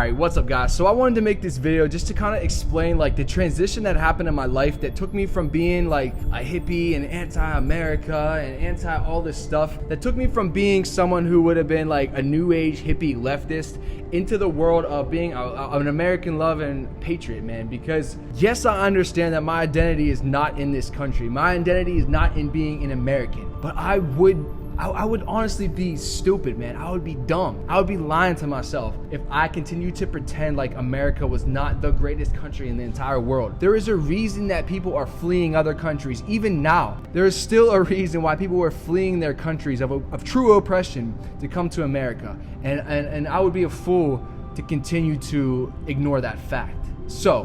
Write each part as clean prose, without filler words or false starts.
Alright, what's up guys? So I wanted to make this video just to kind of explain like the transition that happened in my life that took me from being like a hippie and anti-America and anti all this stuff, that took me from being someone who would have been like a new age hippie leftist into the world of being an American loving patriot, man. Because yes, I understand that my identity is not in this country. My identity is not in being an American, but I would honestly be stupid, man. I would be dumb. I would be lying to myself if I continued to pretend like America was not the greatest country in the entire world. There is a reason that people are fleeing other countries. Even now, there is still a reason why people are fleeing their countries of true oppression to come to America. And I would be a fool to continue to ignore that fact. So,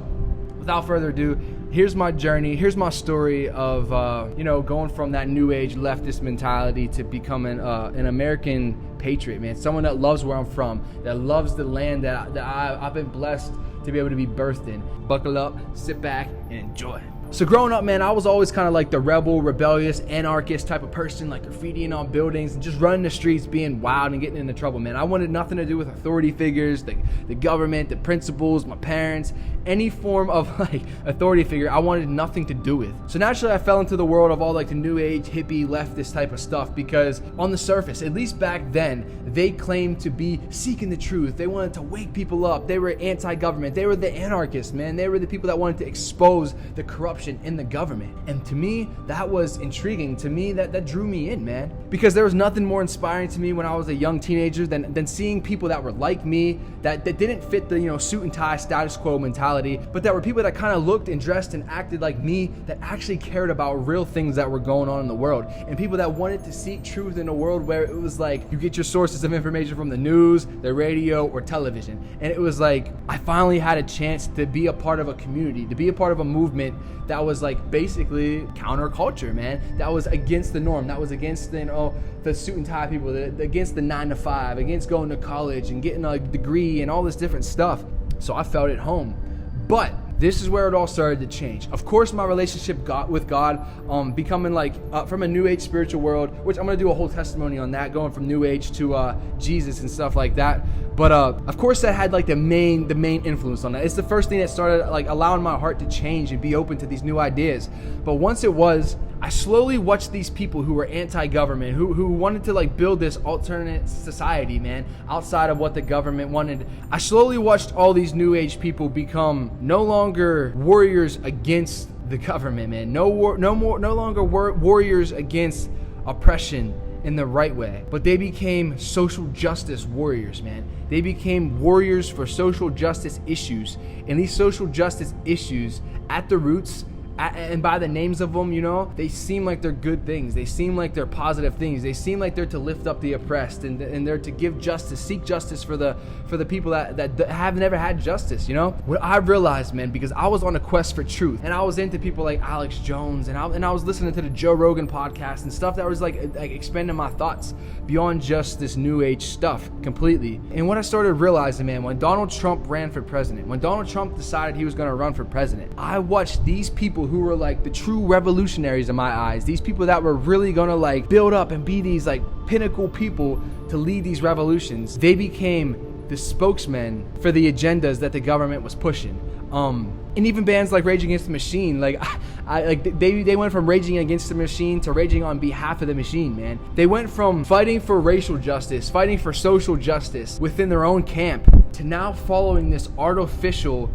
without further ado, here's my journey, here's my story of going from that new age leftist mentality to becoming an American patriot, man. Someone that loves where I'm from, that loves the land that I've been blessed to be able to be birthed in. Buckle up, sit back, and enjoy. So growing up, man, I was always kind of like the rebel, rebellious, anarchist type of person, like graffitiing on buildings and just running the streets, being wild and getting into trouble, man. I wanted nothing to do with authority figures, the government, the principals, my parents, any form of like authority figure. I wanted nothing to do with. So naturally, I fell into the world of all like the new age, hippie, leftist type of stuff because on the surface, at least back then, they claimed to be seeking the truth. They wanted to wake people up. They were anti-government. They were the anarchists, man. They were the people that wanted to expose the corruption in the government. And to me, that was intriguing. To me, that drew me in, man. Because there was nothing more inspiring to me when I was a young teenager than seeing people that were like me, that didn't fit the suit and tie status quo mentality, but that were people that kind of looked and dressed and acted like me, that actually cared about real things that were going on in the world, and people that wanted to seek truth in a world where it was like you get your sources of information from the news, the radio, or television. And it was like I finally had a chance to be a part of a community, to be a part of a movement that was like basically counterculture, man. That was against the norm. That was against the suit and tie people, against the 9 to 5, against going to college and getting a degree and all this different stuff. So I felt at home. But this is where it all started to change. Of course, my relationship with God, becoming like from a new age spiritual world, which I'm gonna do a whole testimony on that, going from new age to Jesus and stuff like that. But of course, that had like the main influence on that. It's the first thing that started like allowing my heart to change and be open to these new ideas. But once it was, I slowly watched these people who were anti-government, who wanted to like build this alternate society, man, outside of what the government wanted. I slowly watched all these new age people become no longer warriors against the government, man. No longer warriors against oppression in the right way, but they became social justice warriors, man. They became warriors for social justice issues, and these social justice issues at the roots, and by the names of them, they seem like they're good things. They seem like they're positive things. They seem like they're to lift up the oppressed, and they're to give justice, seek justice for the people that have never had justice. What I realized, man, because I was on a quest for truth, and I was into people like Alex Jones, and I was listening to the Joe Rogan podcast and stuff that was like expanding my thoughts beyond just this new age stuff completely. And what I started realizing, man, when Donald Trump ran for president, when Donald Trump decided he was going to run for president, I watched these people who were like the true revolutionaries in my eyes, these people that were really gonna like build up and be these like pinnacle people to lead these revolutions. They became the spokesmen for the agendas that the government was pushing. And even bands like Rage Against the Machine, they went from raging against the machine to raging on behalf of the machine, man. They went from fighting for racial justice, fighting for social justice within their own camp, to now following this artificial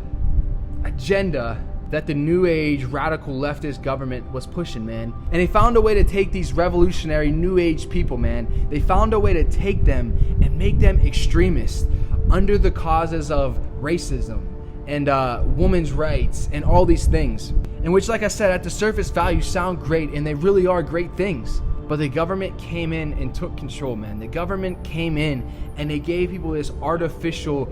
agenda that the new age radical leftist government was pushing, man. And they found a way to take these revolutionary new age people, man. They found a way to take them and make them extremists under the causes of racism and women's rights and all these things. And which, like I said, at the surface value sound great, and they really are great things. But the government came in and took control, man. The government came in and they gave people this artificial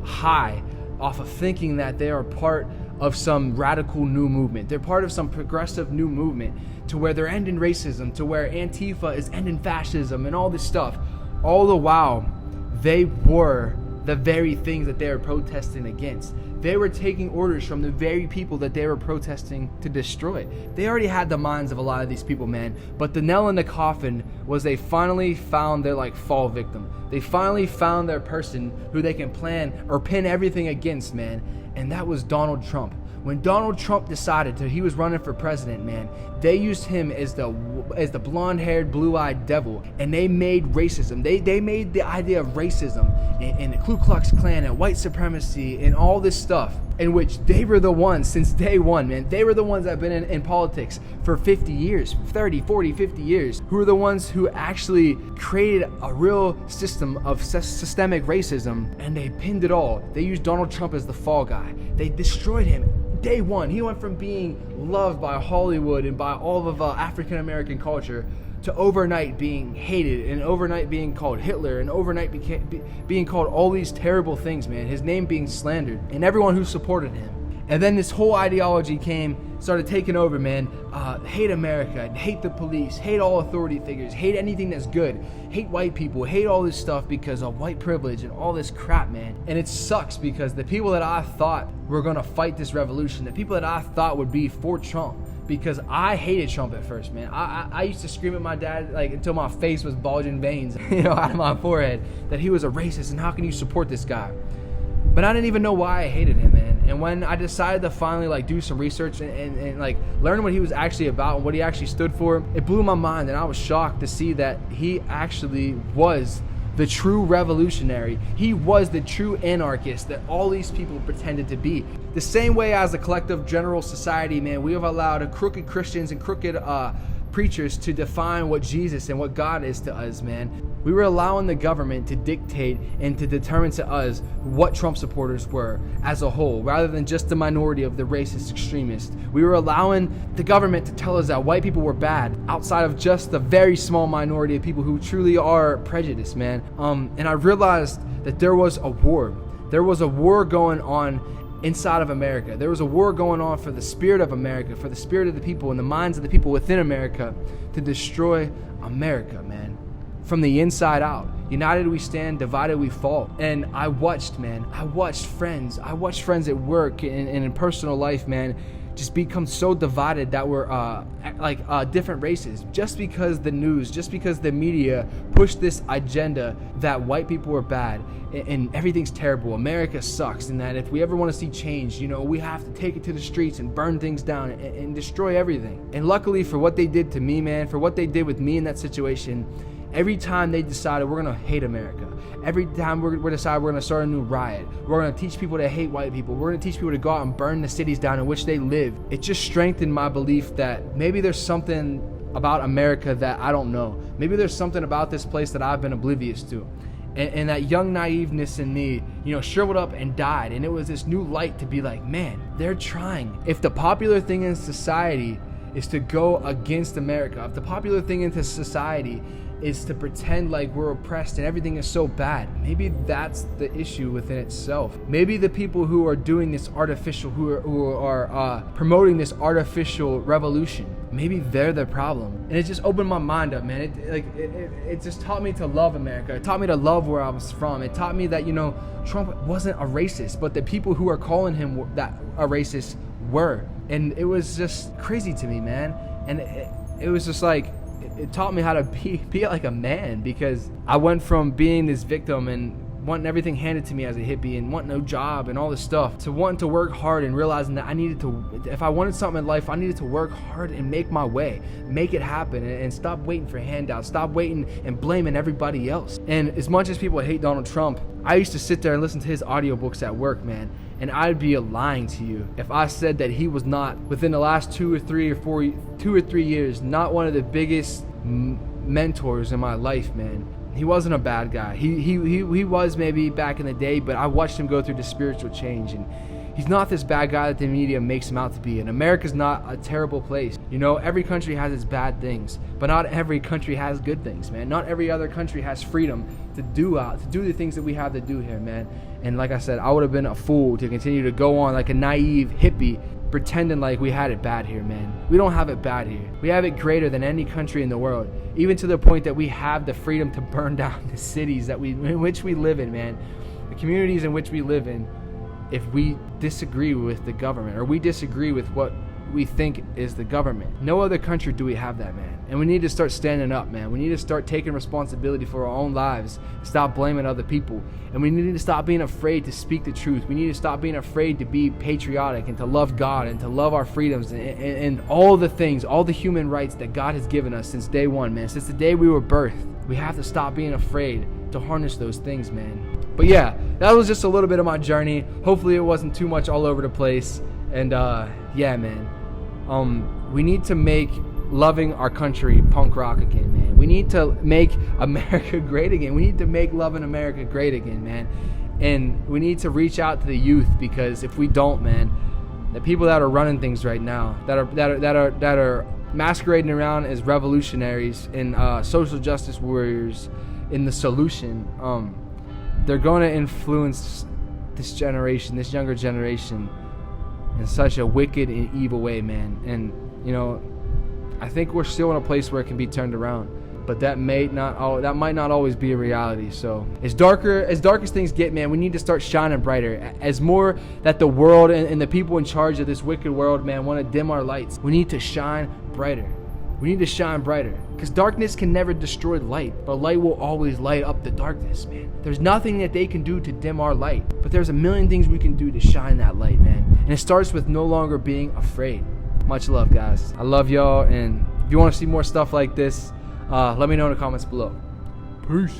high off of thinking that they are part of some radical new movement. They're part of some progressive new movement, to where they're ending racism, to where Antifa is ending fascism and all this stuff. All the while, they were the very things that they were protesting against. They were taking orders from the very people that they were protesting to destroy. They already had the minds of a lot of these people, man. But the nail in the coffin was they finally found their like fall victim. They finally found their person who they can plan or pin everything against, man. And that was Donald Trump. When Donald Trump decided he was running for president, man, they used him as the blonde-haired, blue-eyed devil, and they made racism. They made the idea of racism and the Ku Klux Klan and white supremacy and all this stuff, in which they were the ones since day one, man. They were the ones that have been in politics for 50 years, 30, 40, 50 years, who were the ones who actually created a real system of systemic racism, and they pinned it all. They used Donald Trump as the fall guy. They destroyed him. Day one, he went from being loved by Hollywood and by all of African American culture to overnight being hated and overnight being called Hitler and overnight being called all these terrible things, man. His name being slandered and everyone who supported him. And then this whole ideology started taking over, man. Hate America, hate the police, hate all authority figures, hate anything that's good, hate white people, hate all this stuff because of white privilege and all this crap, man. And it sucks because the people that I thought were gonna fight this revolution, the people that I thought would be for Trump, because I hated Trump at first, man. I used to scream at my dad like until my face was bulging veins, out of my forehead, that he was a racist and how can you support this guy? But I didn't even know why I hated him, man. And when I decided to finally like do some research and like learn what he was actually about and what he actually stood for, it blew my mind, and I was shocked to see that he actually was the true revolutionary. He was the true anarchist that all these people pretended to be. The same way as the collective general society, man, we have allowed crooked Christians and crooked preachers to define what Jesus and what God is to us, man. We were allowing the government to dictate and to determine to us what Trump supporters were as a whole, rather than just the minority of the racist extremists. We were allowing the government to tell us that white people were bad, outside of just the very small minority of people who truly are prejudiced, man. And I realized that there was a war. There was a war going on inside of America. There was a war going on for the spirit of America, for the spirit of the people and the minds of the people within America to destroy America, man. From the inside out. United we stand, divided we fall. And I watched friends at work and in personal life, man, just become so divided that we're different races, just because the news, just because the media pushed this agenda that white people are bad and everything's terrible, America sucks, and that if we ever want to see change, we have to take it to the streets and burn things down and destroy everything. And luckily for what they did to me, man, for what they did with me in that situation, every time they decided we're going to hate America, every time we're decided we're going to start a new riot, we're going to teach people to hate white people, we're going to teach people to go out and burn the cities down in which they live, it just strengthened my belief that maybe there's something about America that I don't know. Maybe there's something about this place that I've been oblivious to. And that young naiveness in me, shriveled up and died. And it was this new light to be like, man, they're trying. If the popular thing in society is to go against America, if the popular thing in society is to pretend like we're oppressed and everything is so bad, maybe that's the issue within itself. Maybe the people who are doing this artificial, who are promoting this artificial revolution, maybe they're the problem. And it just opened my mind up, man. It just taught me to love America. It taught me to love where I was from. It taught me that Trump wasn't a racist, but the people who are calling him that a racist were. And it was just crazy to me, man. And it was just like, it taught me how to be like a man, because I went from being this victim and wanting everything handed to me as a hippie and wanting no job and all this stuff to wanting to work hard and realizing that if I wanted something in life, I needed to work hard and make my way, make it happen, and stop waiting for handouts, stop waiting and blaming everybody else. And as much as people hate Donald Trump, I used to sit there and listen to his audiobooks at work, man. And I'd be lying to you if I said that he was not, within the last 2 or 3 years, not one of the biggest mentors in my life, man. He wasn't a bad guy. He was maybe back in the day, but I watched him go through the spiritual change, and he's not this bad guy that the media makes him out to be. And America's not a terrible place. Every country has its bad things, but not every country has good things, man. Not every other country has freedom to do the things that we have to do here, man. And like I said, I would have been a fool to continue to go on like a naive hippie, pretending like we had it bad here, man. We don't have it bad here. We have it greater than any country in the world, even to the point that we have the freedom to burn down the cities in which we live in, man. The communities in which we live in, if we disagree with the government or we disagree with what we think is the government. No other country do we have that, man. And we need to start standing up, man. We need to start taking responsibility for our own lives. Stop blaming other people. And we need to stop being afraid to speak the truth. We need to stop being afraid to be patriotic and to love God and to love our freedoms and all the things, all the human rights that God has given us since day one, man. Since the day we were birthed. We have to stop being afraid to harness those things, man. But yeah, that was just a little bit of my journey. Hopefully it wasn't too much all over the place. And yeah, man. We need to make loving our country punk rock again, man. We need to make America great again. We need to make loving America great again, man. And we need to reach out to the youth, because if we don't, man, the people that are running things right now, that are masquerading around as revolutionaries and social justice warriors in the solution, they're going to influence this generation, this younger generation, in such a wicked and evil way, man. And you know, I think we're still in a place where it can be turned around, but that might not always be a reality. So as dark as things get, man, we need to start shining brighter. As more that the world and the people in charge of this wicked world, man, want to dim our lights, we need to shine brighter. We need to shine brighter, because darkness can never destroy light, but light will always light up the darkness, man. There's nothing that they can do to dim our light, but there's a million things we can do to shine that light, man. And it starts with no longer being afraid. Much love, guys. I love y'all, and if you want to see more stuff like this, let me know in the comments below. Peace.